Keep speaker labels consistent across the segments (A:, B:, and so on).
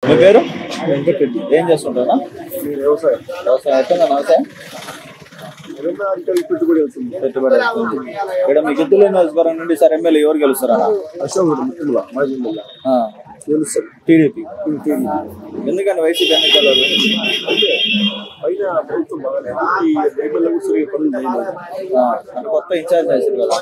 A: మీ పేరు?
B: వెంకటరెడ్డి.
A: ఏం చేస్తుంటారా?
B: వ్యవసాయం.
A: వ్యవసాయం ఎట్లా వ్యవసాయం?
B: పెట్టుబడి అవుతుంది.
A: పెట్టుబడి అవుతుంది. ఇక్కడ మీ గిద్దలు నియోజకవర్గం నుండి సార్ ఎమ్మెల్యే ఎవరు గెలుస్తారా?
B: అశోక్ మాజీ గెలుస్తారు.
A: టీడీపీ. ఎందుకని వైసీపీ ఎన్నికలు
B: అంటే పైన ప్రభుత్వం బాగానే పనులు చేయలేదు.
A: అంటే కొత్త ఇన్ఛార్జ్ చేశారు కదా,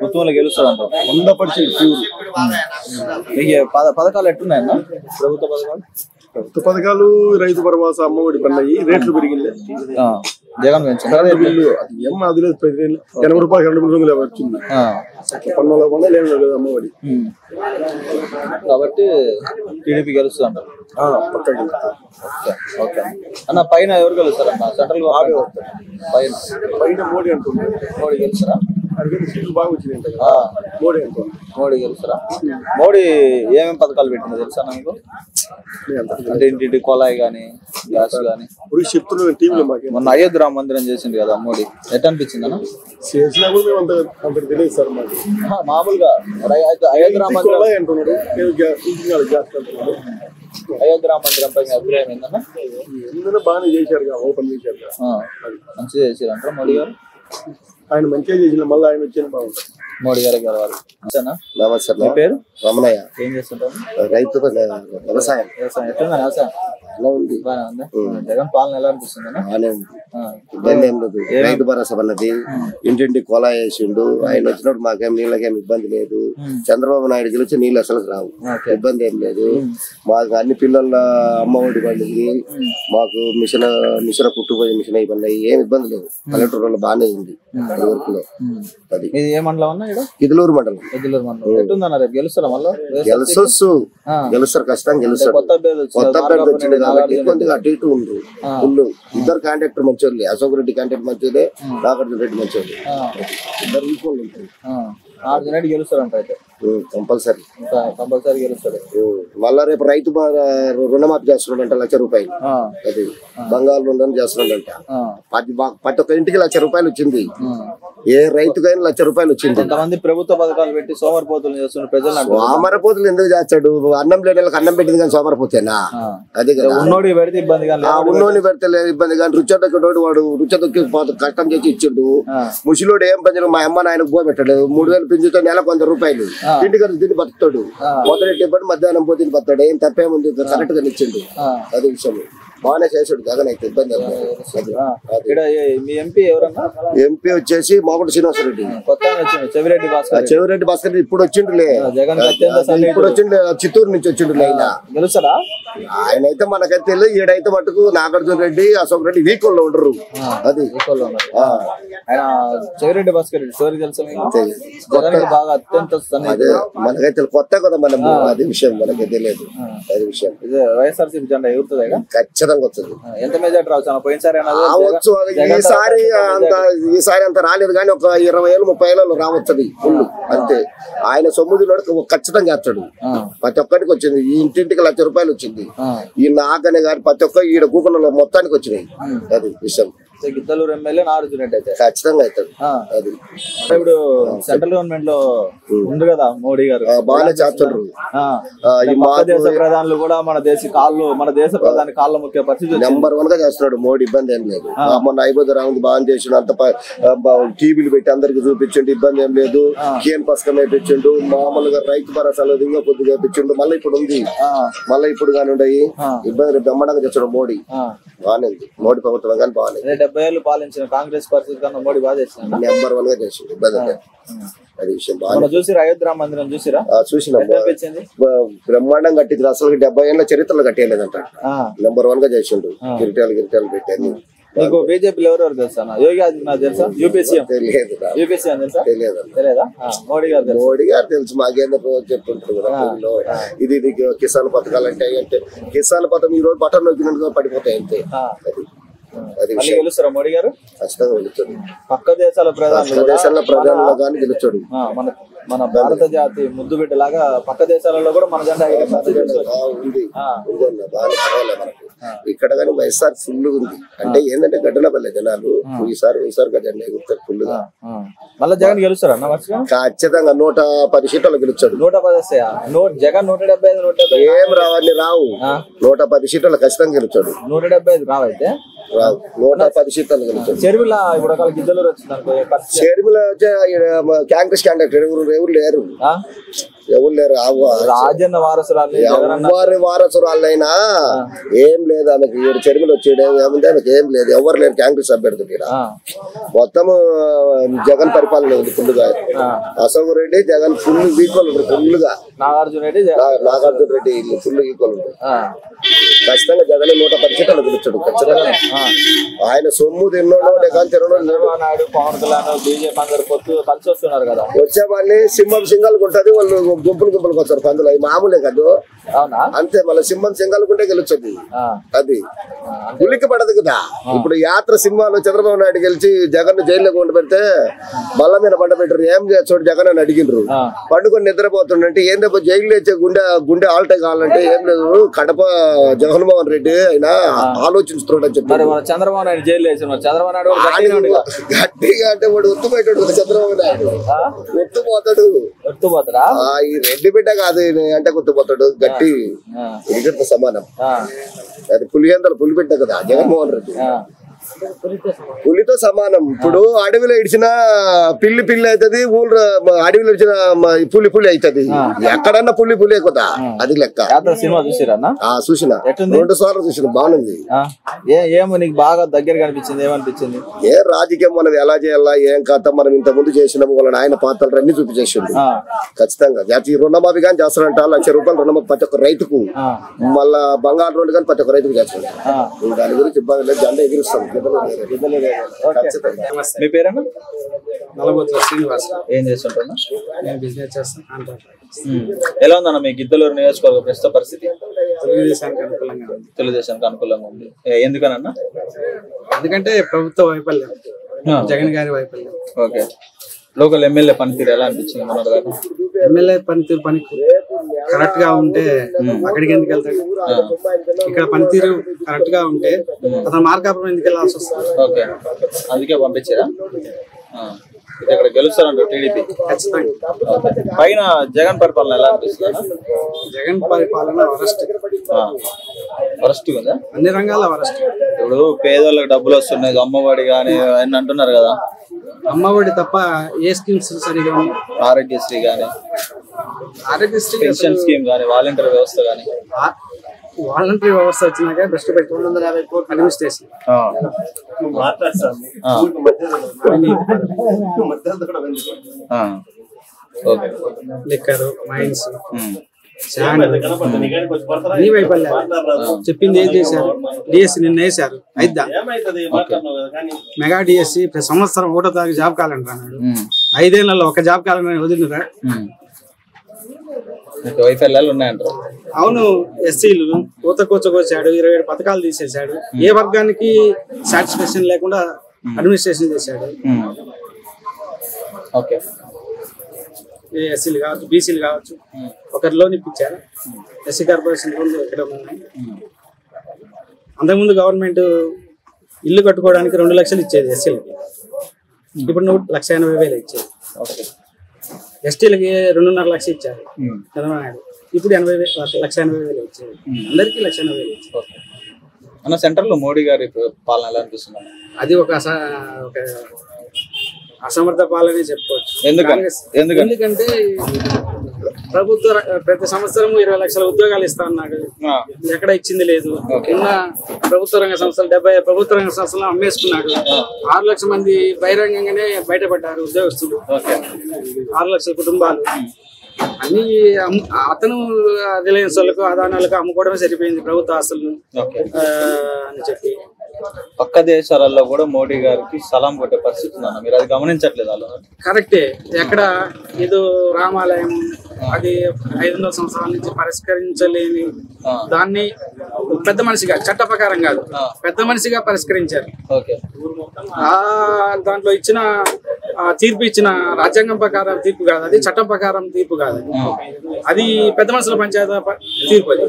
A: మొత్తంలో గెలుస్తారంట
B: 100% ప్యూర్.
A: మీకు పథకాలు ఎట్టున్నాయన్నా? ప్రభుత్వ పథకాలు
B: పథకాలు రైతు భరోసా అమ్మఒడి పన్నాయి, రేట్లు పెరిగింది.
A: జగన్ పెంచారు
B: బిల్లు అది ఏమో అది లేదు, 80 రూపాయలు 2 వందలు వచ్చింది. పన్నుల వల్ల లేదు అమ్మఒడి.
A: కాబట్టి టీడీపీ గెలుస్తుంది అంటారు.
B: పక్కన
A: ఓకే అన్న, పైన ఎవరు గెలుస్తారన్న? సెంట్రల్ పైన
B: పైన మోడీ అంటుంది.
A: మోడీ గెలుస్తారా?
B: అడిగితే సీట్లు బాగా వచ్చినాయి. మోడీ అంటుంది.
A: మోడీ గెలుస్తారా? మోడీ ఏమేమి పథకాలు పెట్టిందో తెలుసా మీకు? అంటే ఇంటి కొలాయి కానీ గ్యాస్ కానీ
B: చెప్తున్నాను టీవీలో. మాకు
A: మొన్న అయోధ్య రామ మందిరం చేసింది కదా మోడీ, ఎట్లా అనిపించింది అన్న?
B: చేసినా కూడా మేము అంత తెలియదు సార్ మాకు.
A: మామూలుగా అయోధ్య రామ మందిరం
B: అంటున్నాడు,
A: అయోధ్య రామ మందిరం పై అభిప్రాయం ఏందన్నా?
B: ఎందుకంటే బాగానే చేశారు, ఓపెన్ చేశారు,
A: మంచిగా చేసారు అంటారు మోడీ గారు.
B: ఆయన మంచిగా చేసిన మళ్ళీ ఆయన వచ్చిన బాగుంటుంది.
A: మోడీ గారికి గెలవాలి.
C: నమస్తే.
A: మీ పేరు?
C: రమణయ్య.
A: ఏం చేస్తుంటారు?
C: రైతు వ్యవసాయం.
A: వ్యవసాయం ఎట్లా వ్యవసాయం?
C: ఎలా ఉంది?
A: బాగా ఉందా? జగన్ పాలన ఎలా అనిపిస్తుంది?
C: బాగానే ఉంది, ఇబ్బంది ఏం లేదు. రైతు భరోసా అన్నది ఇంటింటి కోలా వేసిండు. ఆయన వచ్చినప్పుడు మాకేం నీళ్ళకేం ఇబ్బంది లేదు. చంద్రబాబు నాయుడు గెలిచి నీళ్ళు అసలు రావు, ఇబ్బంది ఏం లేదు. మాకు అన్ని పిల్లల అమ్మ ఒడి పండింది. మాకు మిషన్ కుట్టుపోయే మిషన్ అయిపోయినాయి, ఏం ఇబ్బంది లేదు. పల్లెటూరులో బాగానే ఉంది. వరకులో అది
A: ఏ మండలం అన్నా?
C: గిద్దలూరు మండలం.
A: గిద్దలూరు మండలం ఎట్టుందన్న? రేపు గెలుస్తారా? మళ్ళీ
C: గెలుస్తారు, ఖచ్చితంగా గెలుస్తారు.
A: కొత్త
C: అభ్యర్థి వచ్చింది కాబట్టి కొద్దిగా అటు ఇటు ఉంది. ఫుల్ ఇద్దరు కాంట్రాక్టర్ మంచోళ్ళే. అశోక్ రెడ్డి కాంట్రాక్ట్ మంచోళ్ళే, నాగార్జున రెడ్డి మంచోళ్ళే. ఇద్దరు ఈక్వల్ ఉంటుంది.
A: నాగార్జున రెడ్డి గెలుస్తారంట అయితే
C: కంపల్సరీ.
A: కంపల్సరీ గెలుస్తాడు.
C: మళ్ళా రేపు రైతు రుణమాఫీ చేస్తున్నాడంట 1,00,000 రూపాయలు. అది బంగాళ రుణం చేస్తున్నాడంట. ప్రతి ఒక్క ఇంటికి 1,00,000 రూపాయలు వచ్చింది. ఏ రైతుకైనా 1,00,000 రూపాయలు వచ్చింది.
A: కొంతమంది ప్రభుత్వ పథకాలు పెట్టి సోమరిపోతులు చేస్తున్న ప్రజలు.
C: సోమరపోతులు ఎందుకు చేస్తాడు? అన్నం లేని వాళ్ళకి అన్నం పెట్టింది కానీ సోమరపోతేనా? అది కదా.
A: ఉన్నోడికి పెడితే ఇబ్బంది కానీ,
C: ఉన్నోని పెడితే ఇబ్బంది కానీ. రుచొక్కడు వాడు రుచొక్కి కష్టం చేసి ఇచ్చిండు. ముసిలోడు ఏం పని, మా అమ్మ నాయనకు పో పెట్టాడు. 3,000 పెంచుతో నెలకు 100 రూపాయలు. ఇంటికి తిని బతుకుతాడు. మొదటి ఇబ్బంది మధ్యాహ్నం పోతే బతాడు. ఏం తప్పేముంది, కరెక్ట్ గా ఇచ్చిండు. అది విషయం బాగానే చేసాడు జగన్ అయితే, ఇబ్బంది.
A: మీ ఎంపీ ఎవరన్నా?
C: ఎంపీ వచ్చేసి మాగుంట శ్రీనివాసరెడ్డి. చెవిరెడ్డి భాస్కర్ ఇప్పుడు వచ్చిండులే. ఇప్పుడు వచ్చిండు, చిత్తూరు నుంచి వచ్చిండు.
A: గెలుస్తాడా?
C: ఆయన అయితే మనకైతే తెలియదు. ఈడైతే మటుకు నాగార్జున రెడ్డి, అశోక్ రెడ్డి వీకోల్లో ఉండరు. అది
A: ఆయన చెవిరెడ్డి భాస్కర్ రెడ్డి స్టోరీ తెలుసా? బాగా అత్యంత
C: మనకైతే కొత్త కదా మనం. అది విషయం మనకి తెలియదు. అది విషయం.
A: వైఎస్ఆర్సీపీ జెండా ఎగురుతుంది
C: ఖచ్చితంగా వస్తుంది.
A: ఎంత మెజార్టీ రావచ్చు? పోయినసారి
C: ఈసారి అంత రాలేదు కానీ ఒక 20,000 30,000 రావచ్చది ఫుల్ అంతే. ఆయన సొమ్ముదిలోకి ఖచ్చితంగా చేస్తాడు. ప్రతి ఒక్కరికి వచ్చింది. ఈ ఇంటింటికి 1,00,000 రూపాయలు వచ్చింది. ఈ నాకనే కానీ ప్రతి ఒక్క ఈడ కూకున్న మొత్తానికి వచ్చినాయి. అది విషయం.
A: గిద్దలూరు ఎమ్మెల్యే నాగార్జున రెడ్డి అయితే
C: ఖచ్చితంగా అవుతాడు. అది
A: ఇప్పుడు సెంట్రల్ గవర్నమెంట్ లో ఉంది కదా మోడీ గారు,
C: బాగానే చేస్తుండ్రు.
A: దేశ ప్రధానులు కూడా మన దేశ ప్రధాని కాళ్ళ ముఖ్య పరిస్థితి
C: నెంబర్ 1 గా చేస్తున్నాడు మోడీ. ఇబ్బంది ఏం లేదు. మొన్న అయిపోతుంది బాగా చేసిండు. అంత టీవీలు పెట్టి అందరికి చూపించండి, ఇబ్బంది ఏం లేదు. కేన్ పథకం వేయించండు. మామూలుగా రైతు భరోసాలో ఇంకా కొద్దిగా వేయించండు. మళ్ళీ ఇప్పుడు ఉంది, మళ్ళీ ఇప్పుడు కానీ ఉండయి. ఇబ్బంది బ్రహ్మాండంగా చేస్తాడు మోడీ. బాగానే ఉంది మోడీ ప్రభుత్వం కానీ బాగానే.
A: 70 ఏళ్ళు పాలించిన కాంగ్రెస్ పరిస్థితి కన్నా మోడీ బాగా చేసిన
C: నెంబర్ 1 గా చేసిండు. ఇబ్బంది అది విషయం. బాగా
A: చూసిరా? అయోధ్య రామ మందిరం చూసిరా?
C: చూసినా. బ్రహ్మాండం కట్టింది. అసలు 70 ఏళ్ళ చరిత్రలో కట్టేయలేదంట. నెంబర్ 1 గా చేసిండు. గిరిటాలు పెట్టాను.
A: మీకు బీజేపీలో ఎవరెవరు తెలుసా? యోగి ఆదిత్యనాథ్ తెలుసా? యూపీసీ
C: తెలియదు.
A: యూపీసీ అని తెలుసా?
C: తెలియదా?
A: మోడీ గారు
C: తెలుసు. మాకేందో చెప్తుంటారు కదా ఇది కిసాన్ పథకాలు అంటే కిసాన్ పథకం ఈ రోజు బటన్ నొక్కినట్టుగా పడిపోతాయి అంతే. అది
A: గెలుస్తారా మోడీ గారు?
C: ఖచ్చితంగా గెలుస్తాడు.
A: పక్క దేశాల
C: ప్రధానంలో కానీ గెలుస్తాడు.
A: మన భారత జాతి ముద్దు బిడ్డలాగా పక్క దేశాలలో కూడా మన జెండా
C: ఉంది. బాగా మనకు ఇక్కడ కానీ వైఎస్ఆర్ ఫుల్ ఉంది. అంటే ఏంటంటే గడ్డలపల్లె జనాలు ఈసారి జెండా ఎగురుతారు ఫుల్ గా.
A: మళ్ళీ జగన్ గెలుస్తారా
C: ఖచ్చితంగా 110 సీట్లు గెలుస్తాడు.
A: 110 జగన్ 175
C: ఏం రావని రావు. 110 సీట్లు ఖచ్చితంగా గెలుస్తాడు.
A: 175 రావైతే
C: రావు. 110 సీట్లు గెలుస్తాడు.
A: చెరువుల ఇప్పుడు ఒక గిద్దలు వచ్చింది.
C: చెరువుల కాంగ్రెస్ క్యాండిడేట్ ఎవరు లేరు.
A: రాజన్న వారసురాలు
C: ఎవరి వారసురాలైనా ఏం లేదు ఆమెకి. 7 చెరువులు వచ్చేది ఏముంది ఆమెకి ఏం లేదు. ఎవరు లేరు కాంగ్రెస్ అభ్యర్థులు. మొత్తము జగన్ పరిపాలన ఉంది ఫుల్గా. అశోక్ రెడ్డి జగన్ ఫుల్ ఈక్వల్ ఉంటుంది. ఫుల్ గా నాగార్జున రెడ్డి ఫుల్ ఈక్వల్ ఉంటుంది. ఖచ్చితంగా జగన్ 110 సీట్లు గెలుస్తాడు. ఖచ్చితంగా ఆయన సొమ్ము తిన్నాడు.
A: నాయుడు పవన్ కళ్యాణ్ బీజేపీ అందరు కలిసి వస్తున్నారు కదా.
C: వచ్చే వాళ్ళని సింహం సింగాలకు ఉంటది. వాళ్ళు గుంపులకు వస్తారు పందులు. అవి మామూలే కాదు. అంతే మళ్ళీ సింహం సింగాలకుంటే గెలుస్తుంది. అది ఉలికి పడదు కదా. ఇప్పుడు యాత్ర సినిమాలో చంద్రబాబు నాయుడు గెలిచి జగన్ జైల్లో కొండ పెడితే బల్ల మీద బండ పెట్టారు. ఏం చేస్తాడు జగన్ అని అడిగినరు. పండుకొని నిద్రపోతుండంటే ఏం తప్ప జైలు వచ్చే గుండె ఆల్టే కావాలంటే ఏం లేదు. కడప జగన్మోహన్ రెడ్డి ఆయన ఆలోచిస్తున్నాడు అని చెప్పారు.
A: చంద్రబాబు నాయుడు జైలు చంద్రబాబు నాయుడు
C: గట్టిగా అంటే వాడు ఒత్తుపోయాడు. చంద్రబాబు నాయుడు ఒత్తుపోతాడు. ఈ రెడ్డి బిడ్డ కాదు అంటే గుర్తుపోతాడు. గట్టి క్రికెట్ సమానం. అది పులిహేందలు పులి బిడ్డ కదా జగన్మోహన్ రెడ్డి. పులితో సమానం. ఇప్పుడు అడవిలో ఇడిచిన పిల్లి అవుతుంది. ఊళ్ళో అడవిలో ఇడిచిన పులి అవుతుంది. ఎక్కడన్నా పులి కదా. అది లెక్క. చూసిన 2 సార్లు చూసిన. బాగుంది.
A: ఏమో నీకు బాగా దగ్గరగా అనిపించింది? ఏమనిపించింది?
C: ఏ రాజకీయం మనం ఎలా చేయాలా ఏం కథ మనం ఇంత ముందు చేసినాము. వాళ్ళని ఆయన పాత్రలు అన్ని చూపించేసిండు. ఖచ్చితంగా జాతీయ రుణమాఫీ కానీ చేస్తారంట. 1,00,000 రూపాయలు రుణమాఫీ ప్రతి ఒక్క రైతుకు. మళ్ళా బంగారు రోడ్డు కానీ ప్రతి ఒక్క రైతుకు చేస్తాడు. దాని గురించి ఇబ్బంది లేదు. జెండా ఎగిరిస్తాం.
A: మీ పేరేనా?
D: నల్లబోతుల శ్రీనివాస్.
A: ఏం చేస్తుంటున్నా?
D: నేను బిజినెస్ చేస్తాను.
A: ఎలా ఉందన్న మీ గిద్దలూరు నియోజకవర్గ ప్రస్తుత పరిస్థితి?
D: తెలుగుదేశానికి
A: అనుకూలంగా ఉంది. ఎందుకనన్నా?
D: ఎందుకంటే ప్రభుత్వ వైఫల్యం, జగన్ గారి వైఫల్యం.
A: ఓకే. లోకల్ ఎమ్మెల్యే పనితీరు ఎలా అనిపించింది? మన
D: ఎమ్మెల్యే పనితీరు కరెక్ట్ గా ఉంటే అక్కడికి ఎందుకు వెళ్తాడు? ఇక్కడ పనితీరు కరెక్ట్ గా ఉంటే అతను మార్కాపురం ఎందుకు వెళ్ళాల్సి వస్తుంది?
A: ఓకే, అందుకే పంపించారా? ఇక్కడ గెలుస్తారంట టీడీపీ ఖచ్చితంగా. పైన జగన్ పరిపాలన ఎలా అనిపిస్తుంది?
D: జగన్ పరిపాలన
A: వరస్ట్ ఉందా?
D: అన్ని రంగాల వరస్ట్.
A: ఇప్పుడు పేదోళ్ళకి డబ్బులు వస్తున్నాయి, అమ్మఒడి కానీ అని అంటున్నారు కదా.
D: అమ్మఒడి తప్ప ఏ స్కీమ్స్ సరిగా ఉన్నాయి?
A: ఆరోగ్యశ్రీ కానీ, పెన్షన్ స్కీమ్ కానీ, వాలంటీర్ వ్యవస్థ కానీ.
D: వాలంటరీ వ్యవస్థ వచ్చినాక బెస్ట్ పెట్టి 250 కోట్లు అడ్మినిస్ట్రేషన్. లిక్కర్, మైన్స్, అన్ని వైఫల్యాలు. చెప్పింది ఏం చేశారు? డిఎస్సి నిన్న వేశారు. అయిద్దా? మెగా డిఎస్సి ప్రతి సంవత్సరం 1వ తారీఖు జాబ్ క్యాలెండర్ అన్నాడు. 5 ఏళ్లలో ఒక జాబ్ క్యాలెండర్ వదిలినరా?
A: వైఫల్యాలు ఉన్నాయంటారు.
D: అవును. ఎస్సీలు కోసాడు, 27 పథకాలు తీసేశాడు. ఏ వర్గానికి సాటిస్ఫాక్షన్ లేకుండా అడ్మినిస్ట్రేషన్ చేశాడు.
A: ఓకే.
D: ఎస్సీలు కావచ్చు, బీసీలు కావచ్చు, ఒకరి లోన్ ఇప్పించారు. ఎస్సీ కార్పొరేషన్ లోన్లు ఎక్కడ ఉన్నాయి? అంతకుముందు గవర్నమెంట్ ఇల్లు కట్టుకోవడానికి 2 లక్షలు ఇచ్చేది ఎస్సీలకి. ఇప్పుడు 1,80,000 ఇచ్చేది. ఎస్టీలకి 2.5 లక్షలు ఇచ్చారు చంద్రబాబు నాయుడు. ఇప్పుడు 1,80,000 ఇచ్చేది. అందరికీ 1,80,000 ఇచ్చారు.
A: అన్న, సెంటర్ లో మోడీ గారి పాలన ఎలా అనిపిస్తుంది?
D: అది ఒక అసమర్థ పాలనే చెప్పుకోవచ్చు. ఎందుకంటే ప్రభుత్వ ప్రతి సంవత్సరం 20 లక్షల ఉద్యోగాలు ఇస్తా అన్నాడు. ఎక్కడ ఇచ్చింది లేదు. ఉన్న ప్రభుత్వ రంగ సంస్థలు 70 ప్రభుత్వ రంగ సంస్థలు అమ్మేసుకున్నాడు. 6 లక్షల మంది బహిరంగంగానే బయటపడ్డారు ఉద్యోగస్తులు. 6 లక్షల కుటుంబాలు. అన్ని అతను రిలయన్స్ వాళ్ళకు, అదానాలకు అమ్ముకోవడమే సరిపోయింది ప్రభుత్వ ఆస్తులను అని చెప్పి.
A: పక్క దేశాలలో కూడా మోడీ గారికి సలాం కొట్టే పరిస్థితి ఉందన్న. మీరు అది గమనించట్లేదు? అలా కరెక్టే.
D: ఎక్కడ ఏదో రామాలయం అది 500 సంవత్సరాల నుంచి పరిష్కరించలేని దాన్ని పెద్ద మనిషిగా, చట్ట ప్రకారం కాదు, పెద్ద మనిషిగా పరిష్కరించారు. దాంట్లో ఇచ్చిన తీర్పు ఇచ్చిన రాజ్యాంగం ప్రకారం తీర్పు కాదు, అది చట్టం ప్రకారం తీర్పు కాదు, అది పెద్ద మనుషుల పంచాయతీ తీర్పు. అది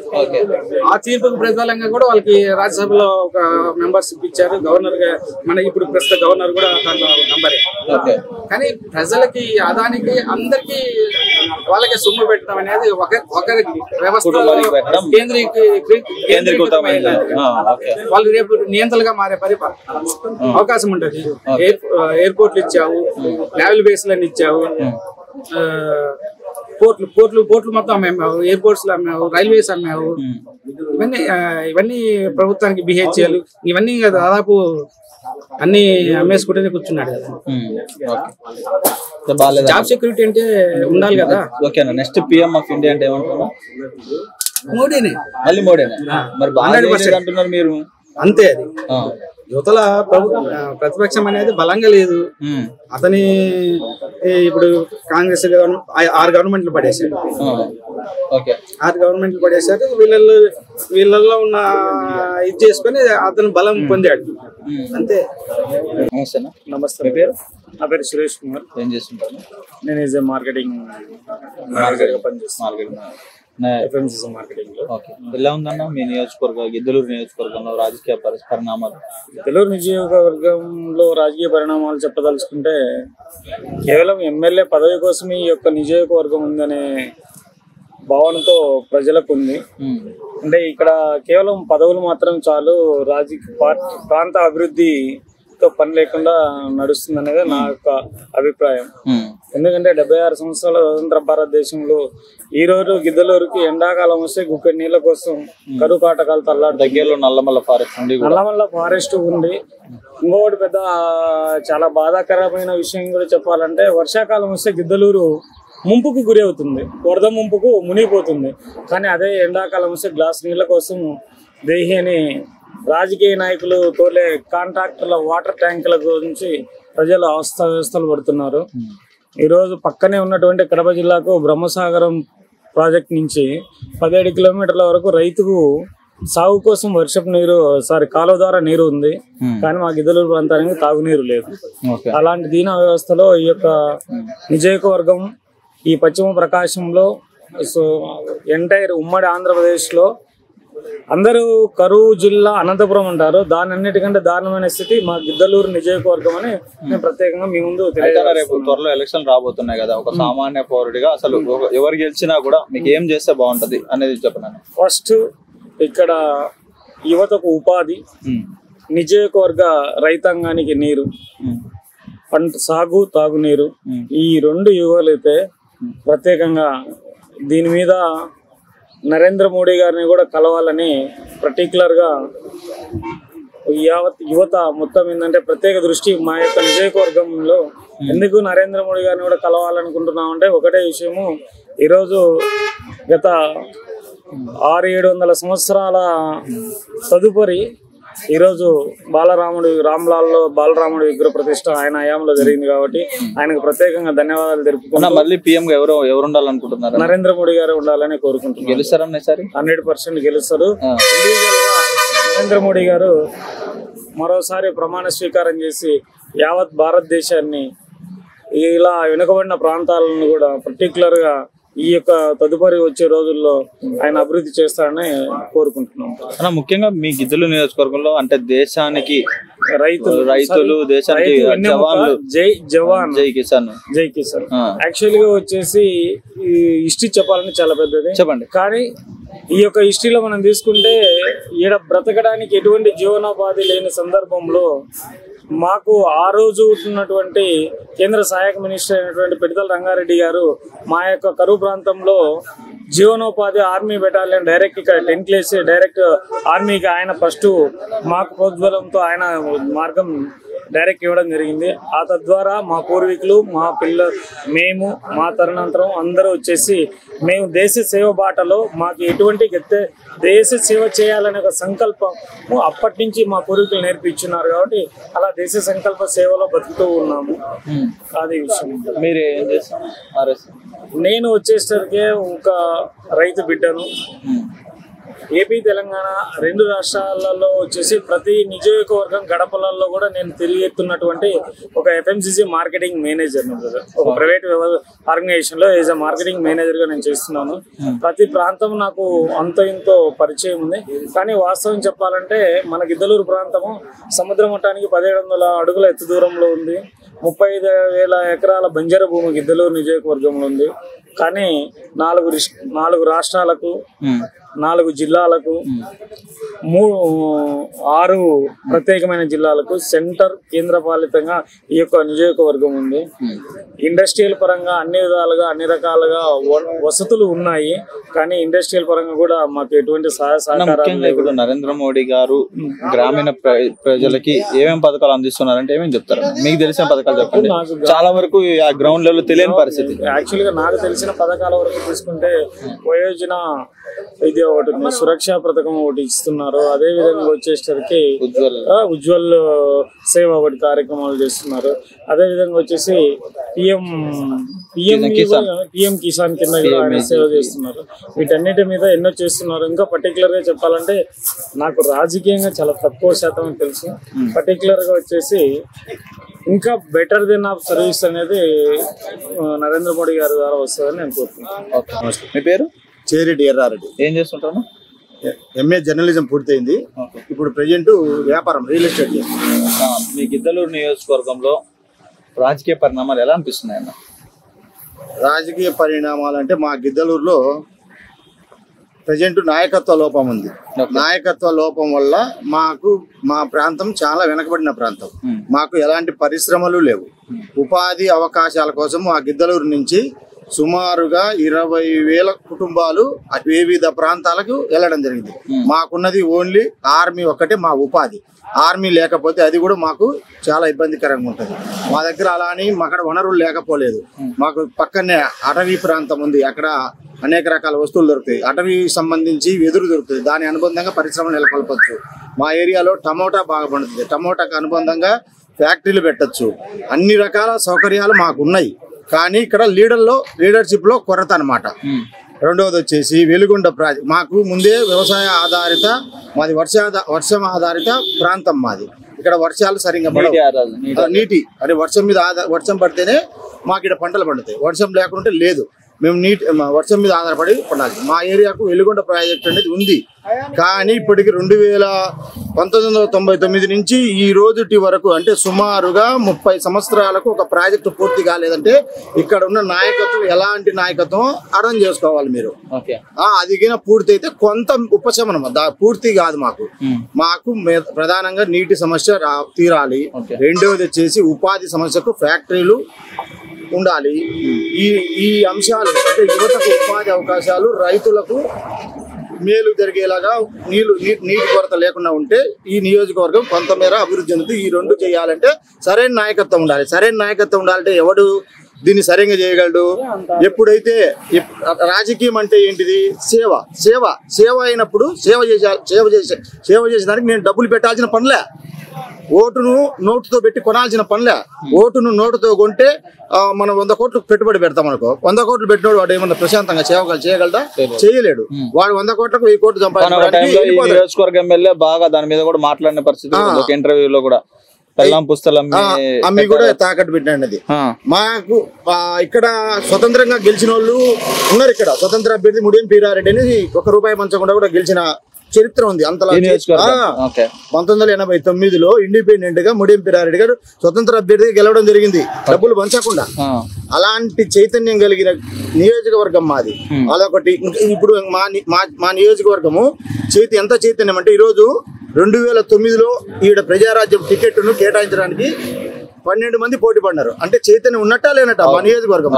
D: ఆ తీర్పుకు ప్రతిఫలంగా కూడా వాళ్ళకి రాజ్యసభలో ఒక మెంబర్షిప్ ఇచ్చారు. గవర్నర్ గా మన ఇప్పుడు ప్రస్తుత గవర్నర్ కూడా దాంట్లో నంబరే. కానీ ప్రజలకి అదానికి అందరికి వాళ్ళకి సొమ్ము పెట్టడం అనేది ఒకరికి వ్యవస్థలో కేంద్రీకృతమైన వాళ్ళు రేపు నియంత్రణగా మారే అవకాశం ఉంటుంది. ఎయిర్పోర్ట్లు ఇచ్చావు, నేవల్ బేస్లను ఇచ్చావు, పోర్ట్లు మొత్తం అమ్మావు, ఎయిర్పోర్ట్స్ లో అమ్మావు, రైల్వేస్ అమ్మావు. ఇవన్నీ ప్రభుత్వానికి బిహెచ్ఎల్ ఇవన్నీ దాదాపు అన్ని అమ్మేసుకుంటేనే కూర్చున్నాడు కదా. జాబ్ సెక్యూరిటీ అంటే ఉండాలి కదా.
A: ఓకేనా. నెక్స్ట్ పిఎం ఆఫ్ ఇండియా అంటే ఏమంటారు?
D: మోడీనే.
A: మళ్ళీ మోడీనే. మరి బాగా అంటున్నారు మీరు.
D: అంతే. అది యువతల ప్రతిపక్షం అనేది బలంగా లేదు. అతని ఇప్పుడు కాంగ్రెస్ 6 గవర్నమెంట్లు పడేశారు. 6 గవర్నమెంట్లు పడేశారు. వీళ్ళల్లో ఉన్న ఇది చేసుకుని అతను బలం పొందాడు. అంతే.
E: నమస్తే. మీ పేరు? నా పేరు సురేష్ కుమార్.
A: ఏం చేస్తుంటారు?
E: నేను ఈజ్ మార్కెటింగ్ పనిచేస్తాను. మార్కెటింగ్ లో.
A: ఎలా ఉందన్న మీ నియోజకవర్గం, గిద్దలూరు నియోజకవర్గంలో రాజకీయ పరిణామాలు?
E: గిద్దలూరు నియోజకవర్గంలో రాజకీయ పరిణామాలు చెప్పదలుచుకుంటే కేవలం ఎమ్మెల్యే పదవి కోసం ఈ యొక్క నియోజకవర్గం ఉందనే భావనతో ప్రజలకు ఉంది. అంటే ఇక్కడ కేవలం పదవులు మాత్రం చాలు, రాజకీయ ప్రాంత అభివృద్ధితో పని లేకుండా నడుస్తుంది అనేది నా యొక్క అభిప్రాయం. ఎందుకంటే 76 సంవత్సరాల స్వతంత్ర భారతదేశంలో ఈ రోజు గిద్దలూరుకి ఎండాకాలం వస్తే గుక్క నీళ్ళ కోసం కరువు కాటకాలు తల్లాడు.
A: దగ్గరలో నల్లమల్ల
E: ఫారెస్ట్ ఉంది. ఇంకొకటి పెద్ద చాలా బాధాకరమైన విషయం కూడా చెప్పాలంటే, వర్షాకాలం వస్తే గిద్దలూరు ముంపుకు గురి అవుతుంది, వరద ముంపుకు మునిగిపోతుంది. కానీ అదే ఎండాకాలం వస్తే గ్లాస్ నీళ్ళ కోసం దేహి అని రాజకీయ నాయకులు తోలే కాంట్రాక్టర్ల వాటర్ ట్యాంకుల గురించి ప్రజలు అవస్థలు పడుతున్నారు. ఈరోజు పక్కనే ఉన్నటువంటి కడప జిల్లాకు బ్రహ్మసాగరం ప్రాజెక్ట్ నుంచి 17 కిలోమీటర్ల వరకు రైతుకు సాగు కోసం వర్షపు నీరు కాలువ ద్వారా నీరు ఉంది. కానీ మా గిద్దలూరు ప్రాంతానికి తాగునీరు లేదు. అలాంటి దీన వ్యవస్థలో ఈ యొక్క నియోజకవర్గం ఈ పశ్చిమ ప్రకాశంలో ఎంటైర్ ఉమ్మడి ఆంధ్రప్రదేశ్లో అందరూ కరువు జిల్లా అనంతపురం అంటారు. దాని అన్నిటికంటే దారుణమైన స్థితి మా గిద్దలూరు నియోజకవర్గం అని నేను ప్రత్యేకంగా మీ ముందు
A: రేపు త్వరలో ఎలక్షన్ రాబోతున్నాయి కదా, ఒక సామాన్య పౌరుడిగా అసలు ఎవరు గెలిచినా కూడా మీకు ఏం చేస్తే బాగుంటది అనేది చెప్పండి.
E: ఫస్ట్ ఇక్కడ యువతకు ఉపాధి, నియోజకవర్గ రైతాంగానికి నీరు, పంట సాగు, తాగునీరు, ఈ 2 యువలైతే ప్రత్యేకంగా దీని మీద నరేంద్ర మోడీ గారిని కూడా కలవాలని పర్టికులర్ గా యువత మొత్తం ఏంటంటే ప్రత్యేక దృష్టి మా యొక్క నియోజకవర్గంలో. ఎందుకు నరేంద్ర మోడీ గారిని కూడా కలవాలనుకుంటున్నామంటే ఒకటే విషయము, ఈరోజు గత 600-700 సంవత్సరాల తదుపరి ఈరోజు రామ్లాల్లో బాలరాముడి విగ్రహ ప్రతిష్ట ఆయన హయాంలో జరిగింది కాబట్టి ఆయనకు ప్రత్యేకంగా ధన్యవాదాలు తెలుపుకుంటున్నాం.
A: మళ్ళీ పీఎం ఎవరు ఉండాలనుకుంటున్నారు?
E: నరేంద్ర మోడీ గారు ఉండాలని కోరుకుంటున్నాం.
A: గెలుస్తారన్న సార్
E: 100% గెలుస్తారు. నరేంద్ర మోడీ గారు మరోసారి ప్రమాణ స్వీకారం చేసి యావత్ భారతదేశాన్ని ఇలా వెనుకబడిన ప్రాంతాలను కూడా పర్టికులర్ గా ఈ యొక్క తదుపరి వచ్చే రోజుల్లో ఆయన అభివృద్ధి చేస్తారని కోరుకుంటున్నాం.
A: ముఖ్యంగా మీ గిద్దలూరు నియోజకవర్గంలో అంటే దేశానికి
E: రైతులు
A: దేశానికి జవాన్లు,
E: జై జవాన్,
A: జై కిసాన్,
E: జై కిసాన్. యాక్చువల్ గా వచ్చేసి ఈ హిస్టరీ చెప్పాలని చాలా పెద్దది,
A: చెప్పండి.
E: కానీ ఈ యొక్క హిస్టరీలో మనం తీసుకుంటే ఈడ బ్రతకడానికి ఎటువంటి జీవనోపాధి లేని సందర్భంలో మాకు ఆ రోజు ఉన్నటువంటి కేంద్ర సహాయక మినిస్టర్ అయినటువంటి పిడతల రంగారెడ్డి గారు మా యొక్క కరువు ప్రాంతంలో జీవనోపాధి ఆర్మీ బెటాలియన్ డైరెక్ట్ ఇక్కడ టెంట్లు వేసి డైరెక్ట్ ఆర్మీకి ఆయన ఫస్ట్ మాకు ప్రోద్బలంతో ఆయన మార్గం డైరెక్ట్ ఇవ్వడం జరిగింది. ఆ తద్వారా మా పూర్వీకులు, మా మేము, మా తరుణాంతరం అందరూ వచ్చేసి మేము దేశ సేవ బాటలో మాకు ఎటువంటి దేశ సేవ చేయాలనే ఒక సంకల్పం అప్పటి నుంచి మా పూర్వీకులు నేర్పించున్నారు. కాబట్టి అలా దేశ సంకల్ప సేవలో బతుకుతూ ఉన్నాము. అది విషయం.
A: మీరు ఏం చేస్తారు?
E: నేను వచ్చేసరికి ఒక రైతు బిడ్డను. ఏపీ తెలంగాణ రెండు రాష్ట్రాలలో వచ్చేసి ప్రతి నియోజకవర్గం గడపలలో కూడా నేను తిరిగెత్తున్నటువంటి ఒక FMCG మార్కెటింగ్ మేనేజర్, ఒక ప్రైవేట్ ఆర్గనైజేషన్ లో యాజ్ అ మార్కెటింగ్ మేనేజర్ గా నేను చేస్తున్నాను. ప్రతి ప్రాంతం నాకు అంత ఇంతో పరిచయం ఉంది. కానీ వాస్తవం చెప్పాలంటే మన గిద్దలూరు ప్రాంతము సముద్ర మట్టానికి 1700 అడుగుల ఎత్తు దూరంలో ఉంది. 35,000 ఎకరాల బంజరు భూమి గిద్దలూరు నియోజకవర్గంలో ఉంది. కానీ 4 రాష్ట్రాలకు 4 జిల్లాలకు 6 ప్రత్యేకమైన జిల్లాలకు సెంటర్ కేంద్రపాలితంగా ఈ యొక్క నియోజకవర్గం ఉంది. ఇండస్ట్రియల్ పరంగా అన్ని విధాలుగా అన్ని రకాలుగా వసతులు ఉన్నాయి. కానీ ఇండస్ట్రియల్ పరంగా కూడా మాకు ఎటువంటి సహాయ సహకారాలు
A: ఇప్పుడు నరేంద్ర మోడీ గారు గ్రామీణ ప్రజలకి ఏమేమి పథకాలు అందిస్తున్నారంటే ఏమేమి చెప్తారు? మీకు తెలిసిన పథకాలు చెప్పండి. చాలా వరకు ఆ గ్రౌండ్ లెవెల్ తెలియని పరిస్థితి.
E: యాక్చువల్ గా నాకు తెలిసిన పథకాల వరకు తీసుకుంటే వయోజన ఇది ఒకటి ఉంది, సురక్ష పథకం ఒకటి ఇస్తున్నారు. అదే విధంగా వచ్చేసరికి ఉజ్వల్ సేవ ఒకటి కార్యక్రమాలు చేస్తున్నారు. అదే విధంగా వచ్చేసి పిఎం కిసాన్ కింద కూడా ఆయన సేవ చేస్తున్నారు. వీటన్నిటి మీద ఎన్నో చేస్తున్నారు. ఇంకా పర్టికులర్ గా చెప్పాలంటే నాకు రాజకీయంగా చాలా తక్కువ శాతం తెలుసు. పర్టికులర్ గా వచ్చేసి ఇంకా బెటర్ దెన్ ఆఫ్ సర్వీస్ అనేది నరేంద్ర మోడీ గారి ద్వారా వస్తుందని నేను కోరుతున్నాను.
A: మీ పేరు?
B: చేరెడ్డి ఎర్రారెడ్డి.
A: ఏం చేస్తుంటాను?
B: MA జర్నలిజం పూర్తయింది. ఇప్పుడు ప్రెజెంట్ వ్యాపారం రియల్ ఎస్టేట్ చేస్తున్నాను.
A: మీ గిద్దలూరు నియోజకవర్గంలో రాజకీయ పరిణామాలు ఎలా అనిపిస్తున్నాయి అన్న?
B: రాజకీయ పరిణామాలు అంటే మా గిద్దలూరులో ప్రజెంట్ నాయకత్వ లోపం ఉంది. నాయకత్వ లోపం వల్ల మా ప్రాంతం చాలా వెనకబడిన ప్రాంతం. మాకు ఎలాంటి పరిశ్రమలు లేవు. ఉపాధి అవకాశాల కోసం మా గిద్దలూరు నుంచి సుమారుగా 20,000 కుటుంబాలు వివిధ ప్రాంతాలకు వెళ్ళడం జరిగింది. మాకున్నది ఓన్లీ ఆర్మీ ఒక్కటే మా ఉపాధి. ఆర్మీ లేకపోతే అది కూడా మాకు చాలా ఇబ్బందికరంగా ఉంటుంది. మా దగ్గర అలా అని అక్కడ వనరులు లేకపోలేదు. మాకు పక్కనే అటవీ ప్రాంతం ఉంది. అక్కడ అనేక రకాల వస్తువులు దొరుకుతాయి. అటవీకి సంబంధించి వెదురు దొరుకుతుంది. దాని అనుబంధంగా పరిశ్రమలు నెలకొల్పచ్చు. మా ఏరియాలో టమోటా బాగా పండుతుంది. టమోటాకు అనుబంధంగా ఫ్యాక్టరీలు పెట్టచ్చు. అన్ని రకాల సౌకర్యాలు మాకు ఉన్నాయి. కానీ ఇక్కడ లీడర్షిప్ లో కొరత అనమాట. రెండవది వచ్చేసి వెలుగొండ ప్రాజెక్ట్. మాకు ముందే వ్యవసాయ ఆధారిత మాది వర్షం ఆధారిత ప్రాంతం మాది. ఇక్కడ వర్షాలు సరిగ్గా పడవు. నీటి అంటే వర్షం పడితేనే మాకు ఇక్కడ పంటలు పండుతాయి. వర్షం లేకుంటే లేదు. మేము వర్షం మీద ఆధారపడి పండాలి. మా ఏరియాకు వెలుగొండ ప్రాజెక్ట్ అనేది ఉంది. కానీ ఇప్పటికి 1999 నుంచి ఈ రోజుటి వరకు అంటే సుమారుగా 30 సంవత్సరాలకు ఒక ప్రాజెక్టు పూర్తి కాలేదంటే ఇక్కడ ఉన్న నాయకత్వం ఎలాంటి నాయకత్వం అర్థం చేసుకోవాలి మీరు. అది పూర్తి అయితే కొంత ఉపశమనం, పూర్తి కాదు. మాకు ప్రధానంగా నీటి సమస్య తీరాలి. రెండవది వచ్చేసి ఉపాధి సమస్యకు ఫ్యాక్టరీలు ఉండాలి. ఈ అంశాలు అంటే యువతకు ఉపాధి అవకాశాలు, రైతులకు మేలు జరిగేలాగా నీటి కొరత లేకుండా ఉంటే ఈ నియోజకవర్గం కొంతమేర అభివృద్ధి చెందుతుంది. ఈ రెండు చేయాలంటే సరైన నాయకత్వం ఉండాలి. సరైన నాయకత్వం ఉండాలంటే ఎవడు దీన్ని సరిగ్గా చేయగలడు? ఎప్పుడైతే రాజకీయం అంటే ఏంటిది? సేవ అయినప్పుడు సేవ చేసేదానికి నేను డబ్బులు పెట్టాల్సిన పనిలే. ఓటును నోటుతో పెట్టి కొనాల్సిన పనిలే. ఓటును నోటుతో కొంటే మనం 100 కోట్లు పెట్టుబడి పెడతాం అనుకో. 100 కోట్లు పెట్టినోడు వాడు ఏమన్నా ప్రశాంతంగా చేయగలడా? చేయలేడు. వాడు 100 కోట్లకు 1000 కోట్లు
A: సంపాదించుకోవడం బాగా దాని మీద కూడా మాట్లాడిన పరిస్థితి ఇంటర్వ్యూలో కూడా
B: అమ్మి కూడా తాకట్టు పెట్టినది. మాకు ఇక్కడ స్వతంత్రంగా గెలిచిన వాళ్ళు ఉన్నారు. ఇక్కడ స్వతంత్ర అభ్యర్థి ముడియం పీరారెడ్డి అని ₹1 పంచకుండా కూడా గెలిచిన చరిత్ర ఉంది. అంతలా 1989లో ఇండిపెండెంట్ గా ముడియం పీరారెడ్డి గారు స్వతంత్ర అభ్యర్థిగా గెలవడం జరిగింది, డబ్బులు పంచకుండా. అలాంటి చైతన్యం కలిగిన నియోజకవర్గం మాది. అదొకటి. ఇప్పుడు మా నియోజకవర్గము ఎంత చైతన్యం అంటే ఈరోజు 2009లో ఈడ ప్రజారాజ్యం టికెట్ను కేటాయించడానికి 12 మంది పోటీ పడినారు. అంటే చైతన్యం ఉన్నట్టా లేనట్ట మా నియోజకవర్గం.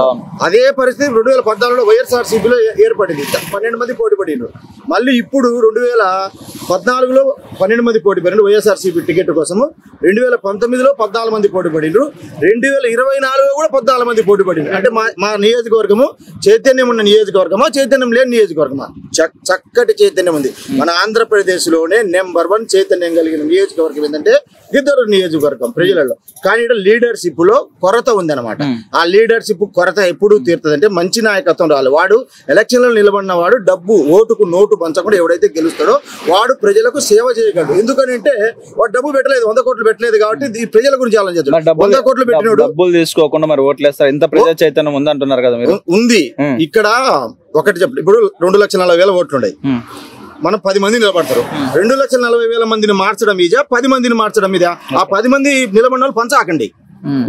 B: అదే పరిస్థితి 2014లో వైఎస్ఆర్సీపీలో ఏర్పడింది. 12 మంది పోటీ పడినారు. మళ్ళీ ఇప్పుడు 2014లో 12 మంది పోటీ పడినారు వైఎస్ఆర్సీపీ టికెట్ కోసము. 2019లో 14 మంది పోటీ పడినారు. 2024లో కూడా 14 మంది పోటీ పడినారు. అంటే మా నియోజకవర్గము చైతన్యం ఉన్న నియోజకవర్గమా, చైతన్యం లేని నియోజకవర్గమా? చక్కటి చైతన్యం ఉంది. మన ఆంధ్రప్రదేశ్ లోనే నెంబర్ 1 చైతన్యం కలిగిన నియోజకవర్గం ఏంటంటే గిద్దలూరు నియోజకవర్గం ప్రజలలో. కానీ ఇక్కడ లీడర్షిప్ లో కొరత ఉంది అనమాట. ఆ లీడర్షిప్ కొరత ఎప్పుడు తీరుతుంది అంటే మంచి నాయకత్వం రావాలి. వాడు ఎలక్షన్ లో నిలబడిన వాడు డబ్బు ఓటుకు నోటు పంచకుండా ఎవడైతే గెలుస్తాడో వాడు ప్రజలకు సేవ చేయగలడు. ఎందుకంటే వాడు డబ్బు పెట్టలేదు, 100 కోట్లు పెట్టలేదు కాబట్టి ఈ ప్రజల గురించి ఆలోచించారు. 100 కోట్లు పెట్టినోడు
A: డబ్బులు తీసుకోకుండా మరి ఓట్లేస్తారు. ఇంత ప్రజా చైతన్యం ఉంది అంటున్నారు కదా మీరు.
B: ఉంది. ఇక్కడ ఒకటి చెప్పండి, ఇప్పుడు 2,40,000 ఓట్లు ఉన్నాయి, మనం 10 మంది నిలబడతారు. 2,40,000 మందిని మార్చడం ఇదా, 10 మందిని మార్చడం ఇదా? ఆ 10 మంది నిలబడిన వాళ్ళు పంచాకండి.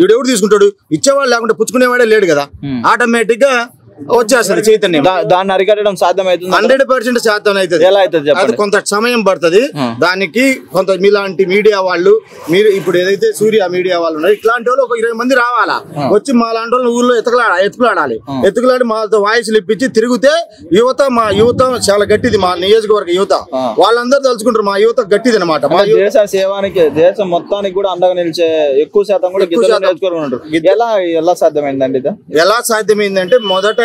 B: వీడెవడు తీసుకుంటాడు? ఇచ్చేవాళ్ళు లేకుంటే పుచ్చుకునేవాడే లేడు కదా. ఆటోమేటిక్ గా వచ్చేస్తుంది చైతన్యం.
A: దాన్ని అరికట్టడం సాధ్యమవుతుంది?
B: 100% సాధ్యం అవుతుంది.
A: ఎలా అవుతుంది?
B: అది కొంత సమయం పడుతుంది. దానికి కొంత మీలాంటి మీడియా వాళ్ళు, మీరు ఇప్పుడు ఏదైతే సూర్య మీడియా వాళ్ళు ఉన్నారు, ఇట్లాంటి వాళ్ళు ఒక 20 మంది రావాలా, వచ్చి మా లాంటి వాళ్ళు ఊర్లో ఎత్తుకులాడాలి. ఎత్తుకులాడి మాతో వాయిస్లు ఇప్పించి తిరిగితే మా యువత చాలా గట్టిది. మా నియోజకవర్గ యువత వాళ్ళందరూ తలుచుకుంటారు మా యువత గట్టిది అనమాట. మా
A: దేశ సేవానికి, దేశం మొత్తానికి కూడా అండగా నిలిచే ఎక్కువ శాతం కూడా ఎలా సాధ్యమైందండి?
B: ఎలా సాధ్యమైందంటే మొదటగా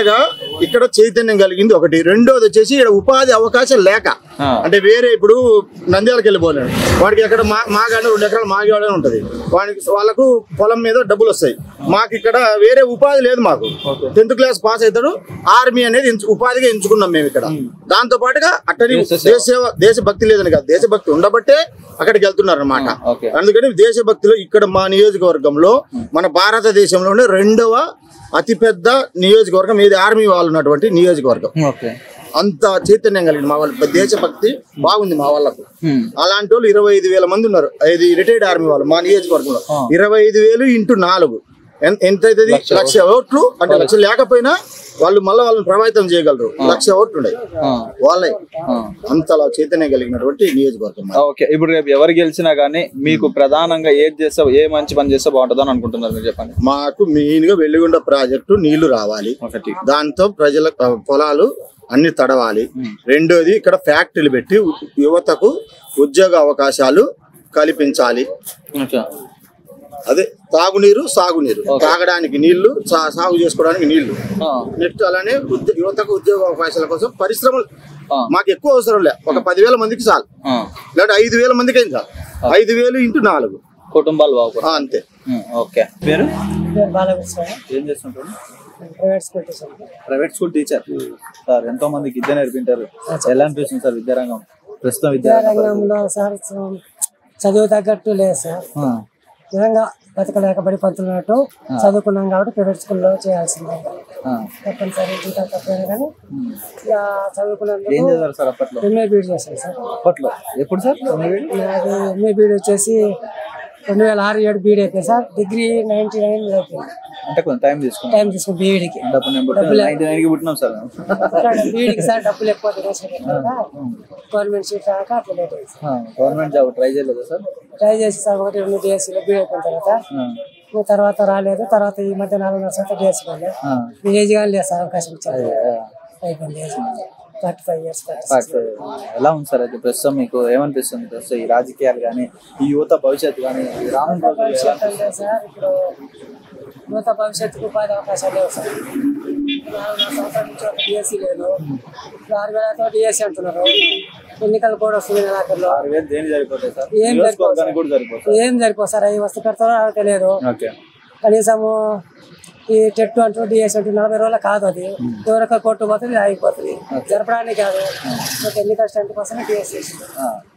B: ఇక్కడ చైతన్యం కలిగింది ఒకటి. రెండోది వచ్చేసి ఇక్కడ ఉపాధి అవకాశం లేక, అంటే వేరే ఇప్పుడు నంద్యాలకు వెళ్ళిపోలేడు వాడికి ఎక్కడ మాగానే 2 ఎకరాలు మాగాడే ఉంటది, వాళ్ళకు పొలం మీద డబ్బులు వస్తాయి. మాకు ఇక్కడ వేరే ఉపాధి లేదు. మాకు 10th క్లాస్ పాస్ అవుతాడు, ఆర్మీ అనేది ఉపాధిగా ఎంచుకున్నాం మేము ఇక్కడ. దాంతో పాటుగా అట్టని దేశభక్తి లేదని కాదు, దేశభక్తి ఉండబట్టే అక్కడికి వెళ్తున్నారు అనమాట. అందుకని దేశభక్తిలో ఇక్కడ మా నియోజకవర్గంలో మన భారతదేశంలోనే 2వ అతిపెద్ద నియోజకవర్గం ఇది ఆర్మీ వాళ్ళు ఉన్నటువంటి నియోజకవర్గం. అంత చైతన్యం కలిగిన మా వాళ్ళు, దేశభక్తి బాగుంది మా వాళ్ళకు. అలాంటి వాళ్ళు 25,000 మంది ఉన్నారు. ఇది రిటైర్డ్ ఆర్మీ వాళ్ళు మా నియోజకవర్గంలో. 25,000 ఇంటూ 4 ఎంత అవుతుంది? 1,00,000 ఓట్లు. అంటే 1,00,000 లేకపోయినా వాళ్ళు మళ్ళీ వాళ్ళని ప్రభావితం చేయగలరు. 1,00,000 ఓట్లు ఉన్నాయి వాళ్ళే. అంతలా చైతన్యం కలిగినటువంటి నియోజకవర్గం.
A: ఓకే, ఇప్పుడు రేపు ఎవరు గెలిచినా గానీ మీకు ప్రధానంగా ఏది చేస్తే, ఏ మంచి పని చేస్తే బాగుంటుందని అనుకుంటున్నారు మీరు చెప్పండి?
B: మాకు మెయిన్ గా వెల్లిగొండ ప్రాజెక్టు నీళ్లు రావాలి, దాంతో ప్రజల పొలాలు అన్ని తడవాలి. రెండోది ఇక్కడ ఫ్యాక్టరీలు పెట్టి యువతకు ఉద్యోగ అవకాశాలు కల్పించాలి. అదే తాగునీరు, సాగునీరు, తాగడానికి నీళ్లు, సాగు చేసుకోవడానికి నీళ్లు. నెక్స్ట్ అలానే యువతకు ఉద్యోగ అవకాశాల కోసం పరిశ్రమలు మాకు ఎక్కువ అవసరం లే, ఒక 10,000 మందికి చాలు, లేదా 5,000 మందికి ఏం చాలు. 5,000 ఇంటూ 4
A: కుటుంబాలు బాగుపడతాయి
B: అంతే.
A: ఓకే, పేరు?
E: ఏం
A: చేస్తుంటారు?
E: Private school
A: teacher sir. ఎంతో మందికి విద్య నేర్పింటారు. ఎలా అనిపిస్తుంది సార్ విద్యారంగం ప్రస్తుతం?
E: విద్యారంగంలో సార్ చదువు తగ్గట్టు లేదు సార్. నిజంగా బతకలేక బడి పంతున్నట్టు చదువుకున్నాం కాబట్టి ప్రైవేట్ స్కూల్లో చేయాల్సిందే తప్పనిసరి. జీతాలు తప్పైనా కానీ చదువుకున్నందుకు ఎంఏ బీడ్ చేశాను సార్.
A: అప్పట్లో ఎప్పుడు సార్?
E: నాకు ఎంఏ బీడ్ వచ్చేసి 2006-07 బీడ్ అయిపోయింది సార్. డిగ్రీ 99 అయిపోయింది.
A: అంటే కొంచెం టైం తీసుకుని
E: బీఈడికి బీఈడికి సార్ డబ్బులు ఎక్కువ గవర్నమెంట్ సీట్ రాక అట్లా లేట్ అయింది.
A: గవర్నమెంట్ జాబ్ ట్రై చేయలేదు సార్?
E: ట్రై చేసి సార్ 1-2 DSCలో బీఈడి అయిపోయిన తర్వాత రాలేదు. తర్వాత ఈ మధ్య 4 సంవత్సరాలు DSC వెళ్ళలేదు. ఏజ్ కానీ లేదు సార్, అవకాశం ఇచ్చారు. అయిపోయింది ఏజ్ 35 years.
A: ఎలా ఉంది సార్ అయితే ప్రస్తుతం మీకు ఏమనిపిస్తుంది? ప్రస్తుతం ఈ రాజకీయాలు కానీ, ఈ యువత భవిష్యత్తు కానీ,
E: భవిష్యత్తు అంటే సార్ ఇప్పుడు యువత భవిష్యత్తుకు ఉపాధి అవకాశాలు లేవు సార్. 4 సంవత్సరాల నుంచి ఒక DSC లేదు. 6,000తో DSC అంటున్నారు. ఎన్నికలు కూడా వస్తుంది నెలాఖరులో. ఏం సరిపోదు సార్. అవి వస్తు పెడతారో తెలియదు. కనీసము ఈ టెట్ అంటూ DSC అంటూ 40 రోజులు కాదు. అది ఎవరికో కోర్టు పోతుంది, ఆగిపోతుంది. జరపడానికి కాదు, ఎన్నికల స్టంట్ కోసమే DSC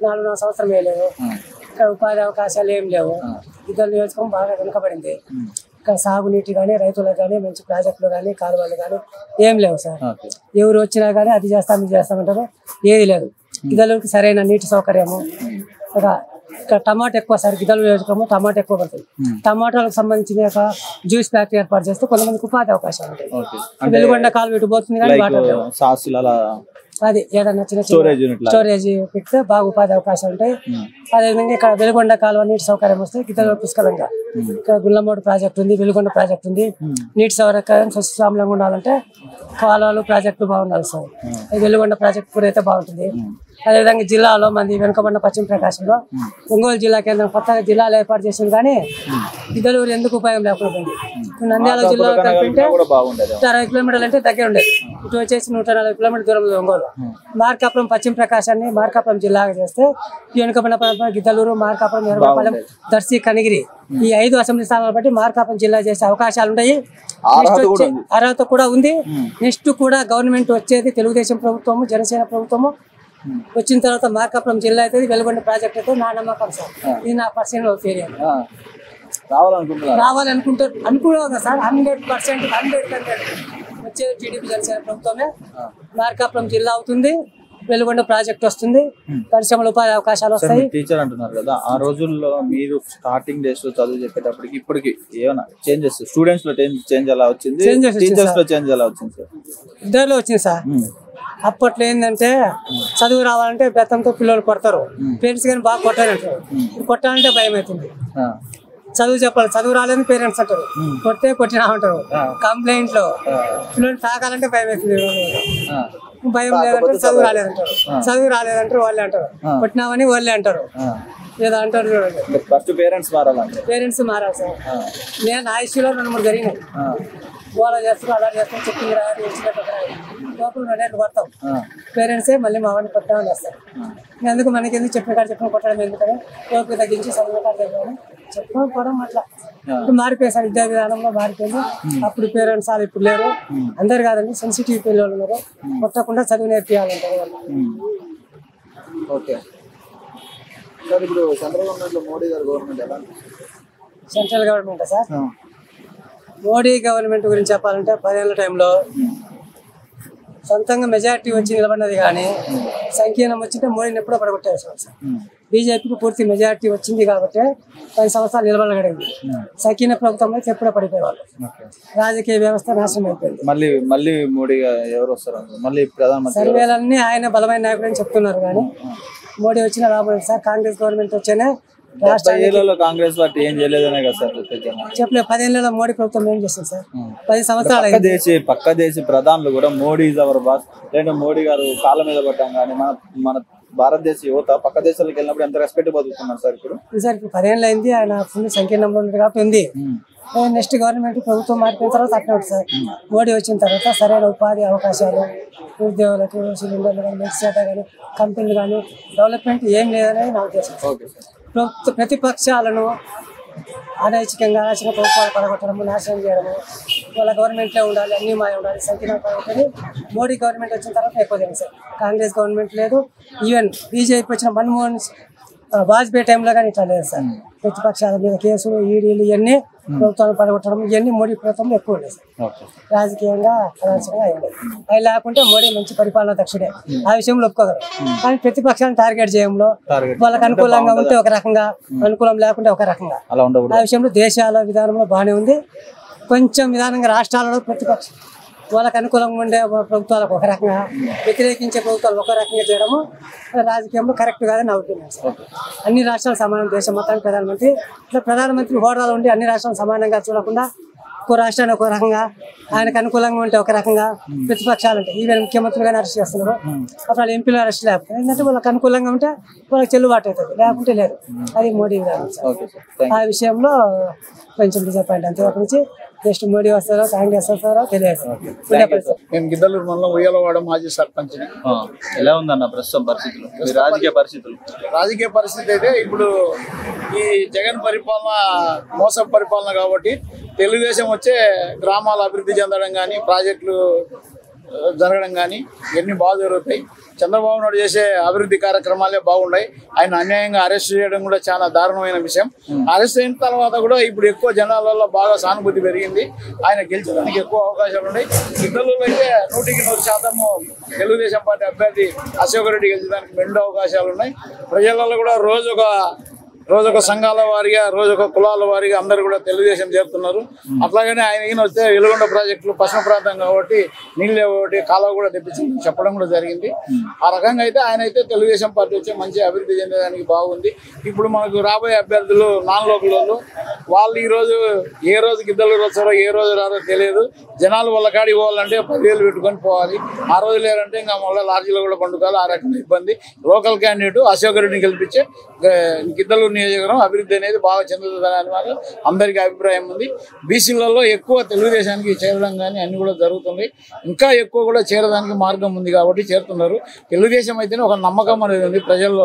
E: 4 సంవత్సరం వేయలేదు. ఇక్కడ ఉపాధి అవకాశాలు ఏం లేవు. ఇద్దరు నియోజకవర్గం బాగా వెనుకబడింది. ఇక్కడ సాగునీటి కానీ, రైతులకు కానీ, మంచి ప్రాజెక్టులు కానీ, కాలువలు కానీ ఏం లేవు సార్. ఎవరు వచ్చినా కానీ అది చేస్తాం ఇది చేస్తామంటారు, ఏది లేదు. గిద్దలూరుకి సరైన నీటి సౌకర్యము. ఇక్కడ టమాటా ఎక్కువ సార్. గిద్దలూరు నియోజకవర్గం టమాటా ఎక్కువ పడుతుంది. టమాటాలకు సంబంధించిన ఒక జ్యూస్ ఫ్యాక్టరీ ఏర్పాటు చేస్తే కొంతమందికి ఉపాధి అవకాశాలు ఉంటాయి. వెలుగొండ కాలువ ఇటు పోతుంది కానీ అది ఏదైనా చిన్న స్టోరేజ్ పెడితే బాగా ఉపాధి అవకాశాలు ఉంటాయి. అదేవిధంగా ఇక్కడ వెలుగొండ కాలువ నీటి సౌకర్యం వస్తే గిద్దలూరు పుష్కలంగా. ఇక్కడ గుల్లమూడు ప్రాజెక్ట్ ఉంది, వెలుగొండ ప్రాజెక్ట్ ఉంది. నీటి సౌకర్యం సస్యశ్యామలంగా ఉండాలంటే కాలువలు ప్రాజెక్టు బాగుండాలి సార్. వెలుగొండ ప్రాజెక్ట్ కూడా అయితే బాగుంటుంది. అదేవిధంగా జిల్లాలో మంది వెనుకబడిన పశ్చిమ ప్రకాశంలో ఒంగోలు జిల్లా కేంద్రం కొత్తగా జిల్లాలు ఏర్పాటు చేసింది కానీ గిద్దలూరు ఎందుకు ఉపయోగం లేకుండా పోయింది. నంద్యాల జిల్లా కలిపింటే
A: కూడా బాగుండేది.
E: 60 కిలోమీటర్లు అంటే దగ్గర ఉండేది. ఇటు వచ్చేసి 140 కిలోమీటర్ల దూరంలో ఒంగోలు. మార్కాపురం పశ్చిమ ప్రకాశాన్ని మార్కాపురం జిల్లాగా చేస్తే వెనుకబడిన ప్రాంతం గిద్దలూరు, మార్కాపురం, ఎర్రగొండపాలెం, దర్శి, కనిగిరి ఈ 5 అసెంబ్లీ స్థానాలు బట్టి మార్కాపురం జిల్లా చేసే అవకాశాలు ఉన్నాయి. అర్హత కూడా ఉంది. నెక్స్ట్ కూడా గవర్నమెంట్ వచ్చేది తెలుగుదేశం ప్రభుత్వము, జనసేన ప్రభుత్వము వచ్చిన తర్వాత మార్కాపురం జిల్లా అయితే వెలుగొండ ప్రాజెక్ట్ అయితే నా నమ్మకం సార్. ఇది నా పర్సనల్ ఒపీనియన్. రావాలనుకుంటారు అనుకున్నాం సార్. 100% 100% వచ్చేది టీడీపీ జనసేన ప్రభుత్వమే. మార్కాపురం జిల్లా అవుతుంది, వెలుగొండ ప్రాజెక్ట్ వస్తుంది, పరిశ్రమల ఉపాధి అవకాశాలు వస్తాయి.
A: టీచర్ అంటున్నారు కదా, ఆ రోజుల్లో మీరు స్టార్టింగ్ డేస్ లో చదువు చెప్పేటప్పటికి ఇప్పటికి ఏమైనా చేంజెస్ స్టూడెంట్స్ లో చేంజ్ ఎలా వచ్చింది, టీచర్స్ లో చేంజ్ ఎలా వచ్చింది సార్?
E: ఇద్దరులో వచ్చింది సార్. అప్పట్లో ఏంటంటే చదువు రావాలంటే బెత్తంతో పిల్లలు కొడతారు, పేరెంట్స్ కానీ బాగా కొట్టాలంటారు. కొట్టాలంటే భయం అవుతుంది. చదువు చెప్పాలి, చదువు రాలేదని పేరెంట్స్ అంటారు, కొడితే కొట్టినా అంటారు. కంప్లైంట్ లో పిల్లలు తాకాలంటే భయం అవుతుంది. భయం లేదంటారు, చదువు రాలేదంటారు. చదువు రాలేదంటారు వాళ్ళే అంటారు, కొట్టినామని వాళ్ళే అంటారు. ఏదో అంటారు చూడండి. పేరెంట్స్ మారాలి సార్. నేను నా ఇష్యూలో 2-3 జరిగినాయి. గోళ చేస్తారు, అలా చేస్తారు, చెప్పింది రాదు, లోపల 2 ఏళ్ళు కొడతాం. పేరెంట్సే మళ్ళీ మా వాడిని కొట్టడం చేస్తారు. ఎందుకు మనకి ఎందుకు చెప్పిన కాడ చెప్పిన కొట్టడం ఎందుకని లోపల తగ్గించి చదువు కాడ దగ్గర చెప్పుకోవడం అట్లా మారిపోయింది సార్. విద్యా విధానంలో మారిపోయింది. అప్పుడు పేరెంట్స్ వాళ్ళు ఇప్పుడు లేరు. అందరు కాదండి, సెన్సిటివ్ పిల్లలు ఉన్నారు. కొట్టకుండా చదువు నేర్పియాలంటారు వాళ్ళు.
A: ఓకే సార్, ఇప్పుడు సెంట్రల్ గవర్నమెంట్ లో మోడీ గారు గవర్నమెంట్ ఎలా?
E: Central government sir, Modi government గురించి చెప్పాలంటే 10 ఏళ్ల టైంలో సొంతంగా మెజారిటీ వచ్చి నిలబడినది కానీ సంకీర్ణం వచ్చింటే మోడీని ఎప్పుడో పడగొట్టారు సార్. బీజేపీకి పూర్తి మెజారిటీ వచ్చింది కాబట్టి 10 సంవత్సరాలు నిలబడగలిగింది. సంకీర్ణ ప్రభుత్వంలో ఎప్పుడో పడిపోయేవాళ్ళు. రాజకీయ వ్యవస్థ నాశనం అయిపోయింది.
A: మళ్ళీ మోడీ ఎవరు వస్తారు? మళ్ళీ ప్రధానమంత్రి
E: సర్వేలన్నీ ఆయన బలమైన నాయకుడు అని చెప్తున్నారు కానీ మోడీ వచ్చిన రాబోయే సార్. కాంగ్రెస్ గవర్నమెంట్ వచ్చేనే
A: కాంగ్రెస్ పార్టీ ఏం చేయలేదనే కదా సార్
E: చెప్పలేదు. 10 ఏళ్లలో మోడీ ప్రభుత్వం ఏం చేస్తుంది సార్? 10 సంవత్సరాలు
A: పక్క దేశ ప్రధానులు కూడా మోడీ ఇస్ అవర్ బాస్, లేదంటే మోడీ గారు కాళ్ళ మీద పడ్డాం కానీ మన భారతదేశ యువత పక్క దేశాలకు వెళ్ళినప్పుడు ఎంత రెస్పెక్ట్ బతుకుతున్నారు సార్ ఇప్పుడు?
E: సార్ ఇప్పుడు 10 ఏళ్ళు అయింది. ఆయన ఫుల్ సంకీర్ణంలో ఉంది కాబట్టి ఉంది. నెక్స్ట్ గవర్నమెంట్ ప్రభుత్వం మారిపోయిన తర్వాత అట్లా ఉంటుంది సార్. మోడీ వచ్చిన తర్వాత సరైన ఉపాధి అవకాశాలు, ఉద్యోగులకు, సిలిండర్లు కానీ, మెడిసిన్ కానీ, కంపెనీలు కానీ డెవలప్మెంట్ ఏం లేదనేది నా ఉద్దేశం. ప్రతిపక్షాలను అనైతికంగా అరాచక ప్రభుత్వాలు పడగొట్టడము, నాశనం చేయడము, వాళ్ళ గవర్నమెంట్లో ఉండాలి, అన్ని మాయ ఉండాలి, సంకీర్ణ పడగొట్టని మోడీ గవర్నమెంట్ వచ్చిన తర్వాత ఎక్కువ తెలియదు సార్. కాంగ్రెస్ గవర్నమెంట్ లేదు. ఈవెన్ బీజేపీ వచ్చిన మన్మోహన్ వాజ్పేయి టైంలో కానీ ఇట్లా లేదు సార్. ప్రతిపక్షాల మీద కేసులు, ఈడీలు ఇవన్నీ ప్రభుత్వాలు పడగొట్టడం ఇవన్నీ మోడీ ప్రభుత్వంలో ఎక్కువ ఉండేది సార్. రాజకీయంగా అరాచకంగా అయ్యింది. అవి లేకుంటే మోడీ మంచి పరిపాలన దక్షుడే, ఆ విషయంలో ఒప్పుకోగలరు. కానీ ప్రతిపక్షాలను టార్గెట్ చేయడంలో వాళ్ళకి అనుకూలంగా ఉంటే ఒక రకంగా, అనుకూలం లేకుంటే ఒక రకంగా, ఆ విషయంలో దేశాల విధానంలో బాగానే ఉంది. కొంచెం విధానంగా రాష్ట్రాలలో ప్రతిపక్షం వాళ్ళకి అనుకూలంగా ఉండే ప్రభుత్వాలకు ఒక రకంగా, వ్యతిరేకించే ప్రభుత్వాలు ఒక రకంగా చేయడము రాజకీయంలో కరెక్ట్ కాదని నా ఒపీనియన్ సార్. అన్ని రాష్ట్రాలు సమానం, దేశం మొత్తానికి ప్రధానమంత్రి ఇట్లా ప్రధానమంత్రి హోదాలో ఉండి అన్ని రాష్ట్రాలు సమానంగా చూడకుండా ఒక్కో రాష్ట్రాన్ని ఒక రకంగా, ఆయనకు అనుకూలంగా ఉంటే ఒక రకంగా, ప్రతిపక్షాలు అంటే ఈవెన్ ముఖ్యమంత్రిగానే అరెస్ట్ చేస్తున్నారు. అప్పుడు ఎంపీలు అరెస్ట్ లేకపోతే ఏంటంటే వాళ్ళకి అనుకూలంగా ఉంటే వాళ్ళకి చెల్లుబాటు అవుతుంది, లేకుంటే లేదు. అది మోడీ విధానం సార్. ఆ విషయంలో కొంచెం డిసప్పాయింట్. అంతవరకు నుంచి నెక్స్ట్ మోడీ వస్తారో కాంగ్రెస్ వస్తారో తెలియదు.
F: మేము గిద్దలూరు మండలం ఉయ్యాలవాడ మాజీ సర్పంచ్.
A: ఎలా ఉందన్న ప్రస్తుతం పరిస్థితులు,
F: రాజకీయ పరిస్థితి అయితే ఇప్పుడు ఈ జగన్ పరిపాలన మోసం పరిపాలన కాబట్టి తెలుగుదేశం వచ్చే గ్రామాలు అభివృద్ధి చెందడం కానీ, ప్రాజెక్టులు జరగడం కానీ ఇవన్నీ బాగా జరుగుతాయి. చంద్రబాబు నాయుడు చేసే అభివృద్ధి కార్యక్రమాలే బాగున్నాయి. ఆయన అన్యాయంగా అరెస్ట్ చేయడం కూడా చాలా దారుణమైన విషయం. అరెస్ట్ అయిన తర్వాత కూడా ఇప్పుడు ఎక్కువ జనాలలో బాగా సానుభూతి పెరిగింది. ఆయన గెలిచడానికి ఎక్కువ అవకాశాలు ఉన్నాయి. గిద్దలూరులో అయితే 100% తెలుగుదేశం పార్టీ అభ్యర్థి అశోక్ రెడ్డి గెలిచడానికి మెండు అవకాశాలు ఉన్నాయి. ప్రజలలో కూడా రోజొక సంఘాల వారిగా, రోజొక కులాల వారిగా అందరూ కూడా తెలుగుదేశం చేరుతున్నారు. అట్లాగనే ఆయన వస్తే వెలుగొండ ప్రాజెక్టులు పశ్చిమ ప్రాంతం కాబట్టి నీళ్ళు ఒకటి కాలువ కూడా తెప్పించి చెప్పడం కూడా జరిగింది. ఆ రకంగా అయితే ఆయన అయితే తెలుగుదేశం పార్టీ వచ్చి మంచి అభివృద్ధి చెందేదానికి బాగుంది. ఇప్పుడు మనకు రాబోయే అభ్యర్థులు నాన్ లోకల్ వాళ్ళు ఈరోజు ఏ రోజు గిద్దలూరు వస్తారో ఏ రోజు రారో తెలియదు. జనాలు వాళ్ళ కాడికి పోవాలంటే 10,000 పెట్టుకొని పోవాలి. ఆ రోజు లేరంటే ఇంకా మళ్ళీ లాడ్జీలో కూడా పండుకోవాలి. ఆ రకంగా ఇబ్బంది. లోకల్ క్యాండిడేట్ అశోక్ రెడ్డిని గెలిపించే గిద్దలూరు గిద్దలూరు నియోజకవర్గం అభివృద్ధి అనేది బాగా చెందుతుందని మాత్రం అందరికీ అభిప్రాయం ఉంది. బీసీలలో ఎక్కువ తెలుగుదేశానికి చేరడం కానీ అన్ని కూడా జరుగుతుంది. ఇంకా ఎక్కువ కూడా చేరడానికి మార్గం ఉంది కాబట్టి చేరుతున్నారు. తెలుగుదేశం అయితేనే ఒక నమ్మకం అనేది ఉంది ప్రజల్లో.